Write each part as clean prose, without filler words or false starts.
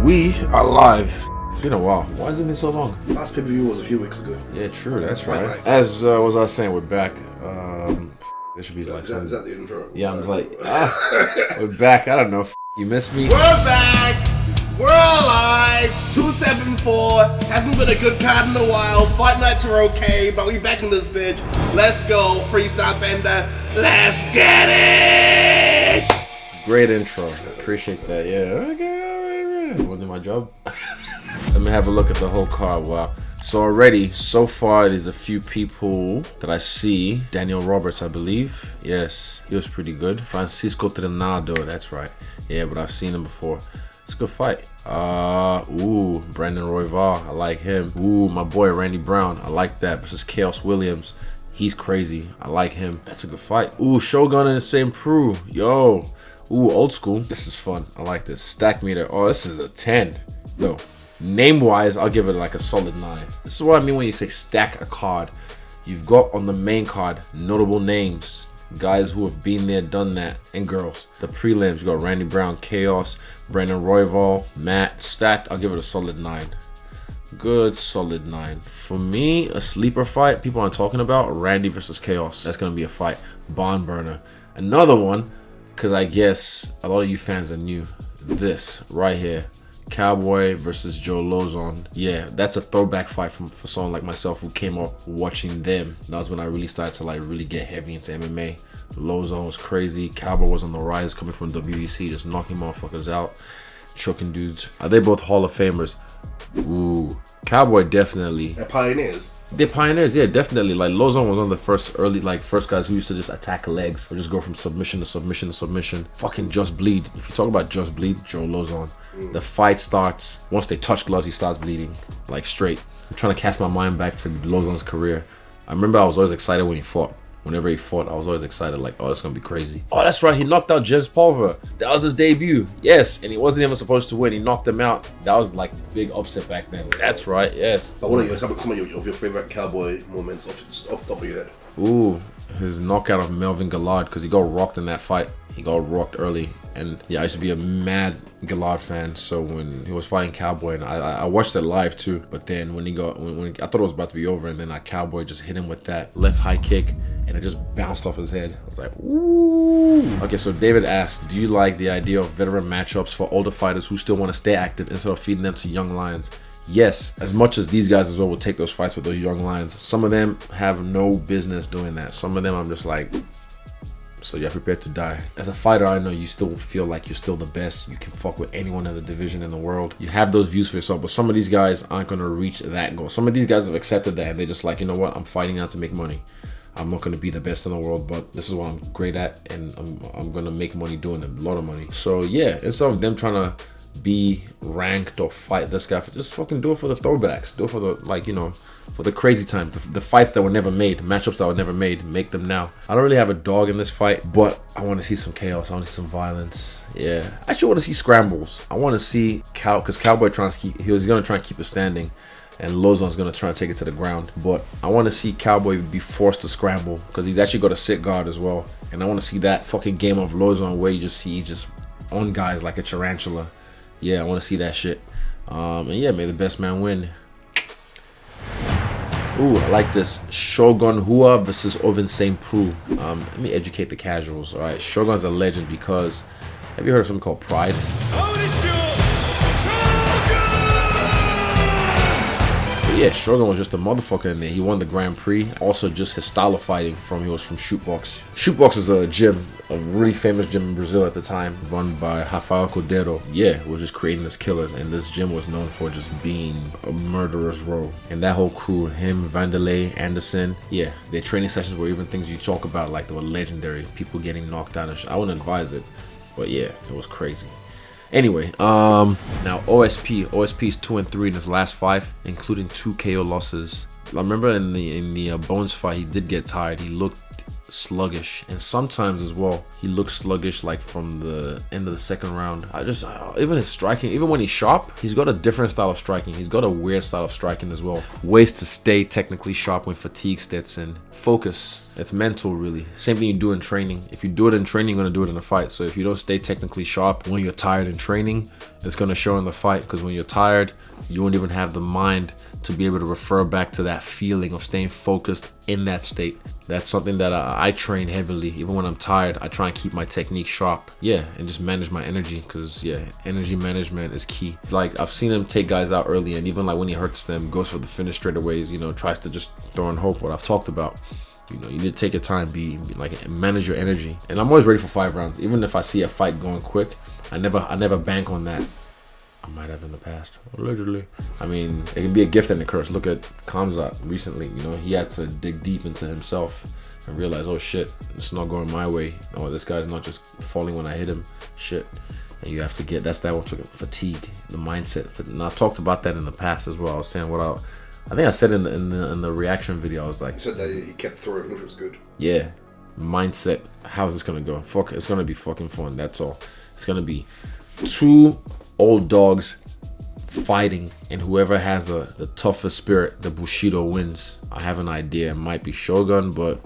We are live. It's been a while. Why has it been so long? Last pay-per-view was a few weeks ago. Yeah, true. That's right. As was I was saying, we're back. This should be like is that the intro? Yeah, I'm like, we're back. I don't know. You missed me. We're back. We're alive. 274. Hasn't been a good card in a while. Fight nights are okay, but we back in this bitch. Let's go. Stylebender. Let's get it. Great intro. Appreciate that. Yeah. Okay. Wasn't my job. Let me have a look at the whole card. Wow. So already, so far, there's a few people that I see. Daniel Roberts, I believe. Yes, he was pretty good. Francisco Trinaldo, that's right. Yeah, but I've seen him before. It's a good fight. Brandon Royval, I like him. My boy Randy Brown, I like that. Versus Chaos Williams. He's crazy. I like him. That's a good fight. Shogun and the same Preux. Yo. Old school. This is fun. I like this. Stack meter. Oh, this is a 10. Yo. Name-wise, I'll give it like a solid 9. This is what I mean when you say stack a card. You've got on the main card notable names, guys who have been there, done that, and girls. The prelims, you got Randy Brown, Chaos, Brandon Royval, Matt. Stacked, I'll give it a solid 9. Good solid 9. For me, a sleeper fight people aren't talking about, Randy versus Chaos. That's gonna be a fight. Barn burner. Another one, because I guess a lot of you fans are new. This right here. Cowboy versus Joe Lauzon. Yeah, that's a throwback fight for someone like myself who came up watching them. That was when I really started to like really get heavy into MMA. Lauzon was crazy. Cowboy was on the rise, coming from WEC, just knocking motherfuckers out, choking dudes. Are they both Hall of Famers? Cowboy definitely. They're pioneers. They're pioneers, yeah, definitely. Like Lauzon was one of the first guys who used to just attack legs or just go from submission to submission to submission. Fucking just bleed. If you talk about just bleed, Joe Lauzon. The fight starts, once they touch gloves, he starts bleeding, like straight. I'm trying to cast my mind back to Lauzon's career. I remember I was always excited when he fought. Whenever he fought, I was always excited, like, oh, that's gonna be crazy. Oh, that's right, he knocked out Jens Pulver. That was his debut. Yes, and he wasn't even supposed to win. He knocked him out. That was like big upset back then. That's right, yes. But what are some of your favorite Cowboy moments off the top of your head? His knockout of Melvin Gillard, because he got rocked in that fight. He got rocked early. And yeah, I used to be a mad Gillard fan. So when he was fighting Cowboy, and I watched it live too. But then when I thought it was about to be over, and then that Cowboy just hit him with that left high kick, and it just bounced off his head. I was like, ooh. Okay, so David asked, do you like the idea of veteran matchups for older fighters who still want to stay active instead of feeding them to young lions? Yes, as much as these guys as well will take those fights with those young lions. Some of them have no business doing that. Some of them I'm just like, so you're prepared to die. As a fighter, I know you still feel like you're still the best. You can fuck with anyone in the division in the world. You have those views for yourself, but some of these guys aren't going to reach that goal. Some of these guys have accepted that, and they're just like, you know what? I'm fighting out to make money. I'm not going to be the best in the world, but this is what I'm great at, and I'm going to make money doing it, a lot of money. So yeah, instead of them trying to be ranked or fight this guy, just fucking do it for the throwbacks. Do it for the, like, you know, for the crazy times, the fights that were never made, matchups that were never made, make them now. I don't really have a dog in this fight, but I want to see some chaos. I want to see some violence. Yeah, I actually want to see scrambles. I want to see because Cowboy he's gonna try and keep it standing, and Lauzon's gonna try and take it to the ground. But I want to see Cowboy be forced to scramble because he's actually got a sit guard as well. And I want to see that fucking game of Lauzon where you just see he's just on guys like a tarantula. Yeah, I want to see that shit. And yeah, may the best man win. I like this. Shogun Hua versus Ovince Preux. Let me educate the casuals. All right, Shogun's a legend because, have you heard of something called Pride? Yeah, Shogun was just a motherfucker in there. He won the Grand Prix. Also, just his style of fighting he was from Shootbox. Shootbox was a gym, a really famous gym in Brazil at the time, run by Rafael Cordeiro. Yeah, was just creating this killers, and this gym was known for just being a murderer's row. And that whole crew, him, Vanderlei, Anderson, yeah, their training sessions were even things you talk about, like they were legendary. People getting knocked out and shit. I wouldn't advise it, but yeah, it was crazy. Anyway, now OSP is 2-3 in his last 5, including 2 KO losses. I remember in the Bones fight, he did get tired. He looked sluggish, and sometimes as well he looks sluggish, like from the end of the second round. Even his striking, even when he's sharp, he's got a different style of striking. He's got a weird style of striking as well. Ways to stay technically sharp when fatigue sets in. Focus. It's mental, really. Same thing you do in training. If you do it in training, you're going to do it in a fight. So if you don't stay technically sharp when you're tired in training, it's going to show in the fight. Because when you're tired, you won't even have the mind to be able to refer back to that feeling of staying focused in that state. That's something that I train heavily. Even when I'm tired, I try and keep my technique sharp. Yeah, and just manage my energy, because yeah, energy management is key. Like, I've seen him take guys out early, and even like when he hurts them, goes for the finish straight away, you know, tries to just throw in hope, what I've talked about. You know, you need to take your time, be like, manage your energy. And I'm always ready for 5 rounds. Even if I see a fight going quick, I never bank on that. I might have in the past, allegedly. I mean, it can be a gift and a curse. Look at Kamzat recently. You know, he had to dig deep into himself and realize, oh shit, it's not going my way. Oh, this guy's not just falling when I hit him. Shit. And you have to get, that one took fatigue, the mindset. And I talked about that in the past as well. I was saying I think I said in the reaction video, I was like, you said that he kept throwing, which was good. Yeah, mindset. How's this gonna go? Fuck, it's gonna be fucking fun. That's all. It's gonna be 2 old dogs fighting, and whoever has the toughest spirit, the Bushido, wins. I have an idea. It might be Shogun, but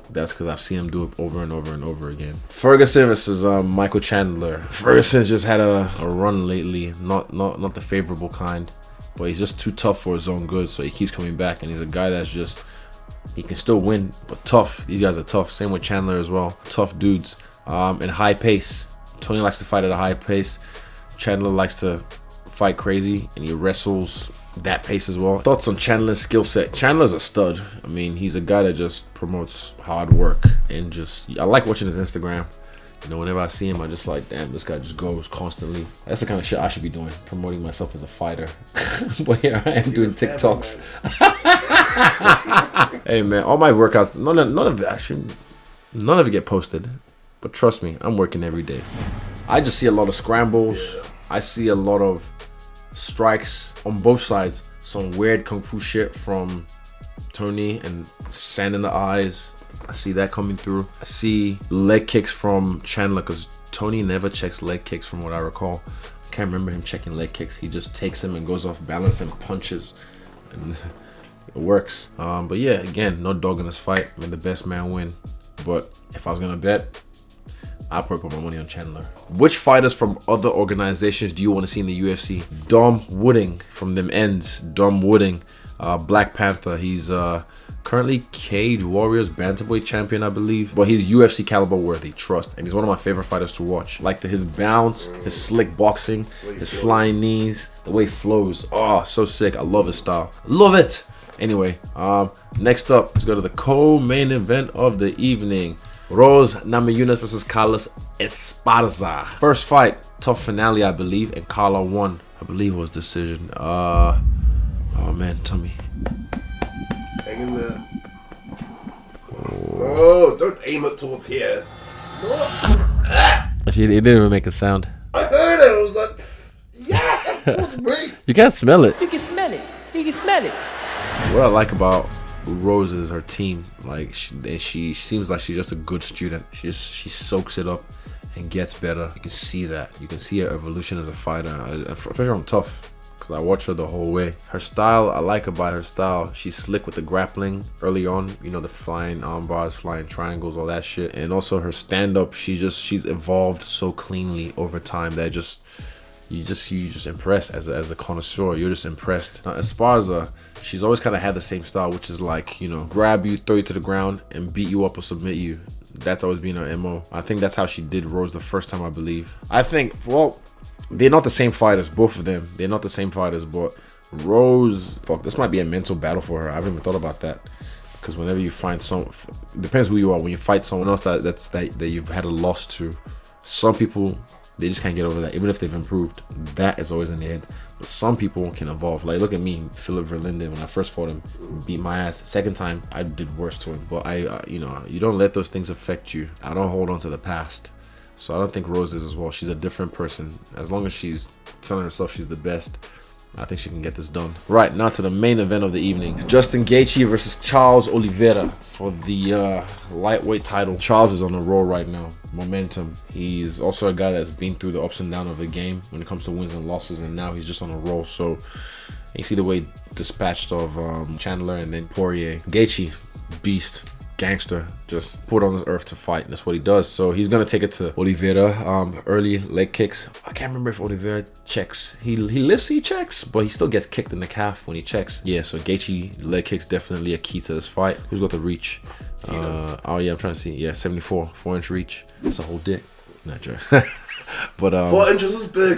that's because I've seen him do it over and over and over again. Ferguson versus Michael Chandler. Ferguson's just had a run lately, not the favorable kind. But he's just too tough for his own good, so he keeps coming back. And he's a guy that's just, he can still win, but tough. These guys are tough. Same with Chandler as well. Tough dudes. And high pace. Tony likes to fight at a high pace. Chandler likes to fight crazy, and he wrestles that pace as well. Thoughts on Chandler's skill set? Chandler's a stud. I mean, he's a guy that just promotes hard work, and just, I like watching his Instagram. You know, whenever I see him, I just like, damn, this guy just goes constantly. That's the kind of shit I should be doing, promoting myself as a fighter. But here I am doing TikToks. Hey man, all my workouts, none of it get posted. But trust me, I'm working every day. I just see a lot of scrambles. Yeah. I see a lot of strikes on both sides. Some weird kung fu shit from Tony and sand in the eyes. I see that coming through. I see leg kicks from Chandler, because Tony never checks leg kicks from what I recall. I can't remember him checking leg kicks. He just takes them and goes off balance and punches, and it works. But yeah, again, no dog in this fight. May the best man win. But if I was gonna bet, I'd probably put my money on Chandler. Which fighters from other organizations do you want to see in the UFC? Dom Wooding from them ends. Dom Wooding, Black Panther. He's currently Cage Warriors bantamweight champion, I believe. But he's UFC caliber worthy, trust. And he's one of my favorite fighters to watch. Like his bounce, his slick boxing, his flying knees, the way he flows. Oh, so sick. I love his style. Love it. Anyway, next up, let's go to the co-main event of the evening. Rose Namajunas versus Carla Esparza. First fight, tough finale, I believe, and Carla won. I believe it was decision. Oh man, tummy. Hang in there. Oh, don't aim it towards here. Actually, it didn't even make a sound. I heard it. I was like, yeah, towards me. You can't smell it. You can smell it. You can smell it. What I like about Rose is her team. Like she seems like she's just a good student. She soaks it up and gets better. You can see that. You can see her evolution as a fighter. Especially on tough, because I watch her the whole way. Her style, I like her by her style. She's slick with the grappling early on. You know, the flying arm bars, flying triangles, all that shit. And also her stand-up, she's evolved so cleanly over time that you just impressed as a connoisseur. You're just impressed. Now, Esparza, she's always kind of had the same style, which is like, you know, grab you, throw you to the ground, and beat you up or submit you. That's always been her MO. I think that's how she did Rose the first time, I believe. I think, well, they're not the same fighters, both of them. They're not the same fighters, but Rose, fuck, this might be a mental battle for her. I haven't even thought about that. Because whenever you find depends who you are. When you fight someone else that you've had a loss to, some people, they just can't get over that, even if they've improved. That is always in their head. But some people can evolve. Like, look at me, Philip Verlinden. When I first fought him, beat my ass. Second time, I did worse to him. But you know, you don't let those things affect you. I don't hold on to the past. So I don't think Rose is as well. She's a different person. As long as she's telling herself she's the best, I think she can get this done. Right, now to the main event of the evening. Justin Gaethje versus Charles Oliveira for the lightweight title. Charles is on a roll right now. Momentum. He's also a guy that's been through the ups and downs of the game when it comes to wins and losses, and now he's just on a roll. So you see the way he dispatched of Chandler and then Poirier. Gaethje, beast. gangster, just put on this earth to fight, and that's what he does. So he's gonna take it to Oliveira. Early leg kicks. I can't remember if Oliveira checks. He lifts, he checks, but he still gets kicked in the calf when he checks. Yeah, so Gaethje leg kicks definitely a key to this fight. Who's got the reach? Oh yeah, I'm trying to see. Yeah, 74, 4-inch reach. That's a whole dick. Not sure. But 4 inches is big.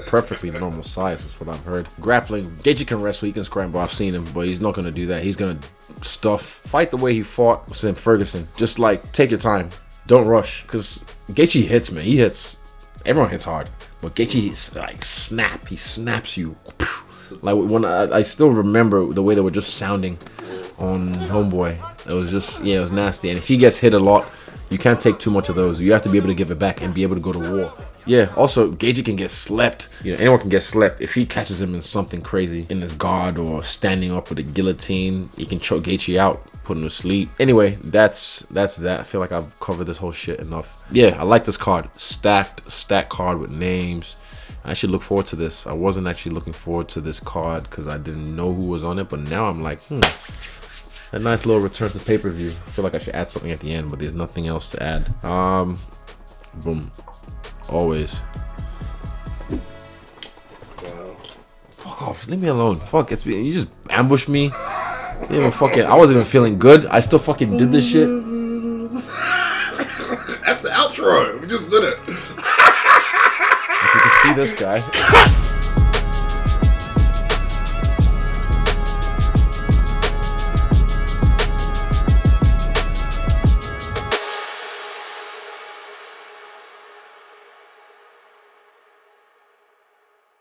Perfectly normal size is what I've heard. Grappling, Gaethje can wrestle, he can scramble. I've seen him, but he's not gonna do that. He's gonna fight the way he fought with Ferguson. Just like take your time, don't rush, because Gaethje hits, man. He hits. Everyone hits hard, but Gaethje like he snaps you. Like when I still remember the way they were just sounding on Homeboy. It was just, yeah, it was nasty. And if he gets hit a lot, you can't take too much of those. You have to be able to give it back and be able to go to war. Yeah, also, Gaethje can get slept. You know, anyone can get slept. If he catches him in something crazy, in his guard or standing up with a guillotine, he can choke Gaethje out, put him to sleep. Anyway, that's that. I feel like I've covered this whole shit enough. Yeah, I like this card. Stacked card with names. I should look forward to this. I wasn't actually looking forward to this card because I didn't know who was on it, but now I'm like, a nice little return to pay-per-view. I feel like I should add something at the end, but there's nothing else to add. Boom. Always. Wow. Fuck off. Leave me alone. Fuck. You just ambushed me. You didn't even fucking. I wasn't even feeling good. I still fucking did this shit. That's the outro. We just did it. If you can see this guy.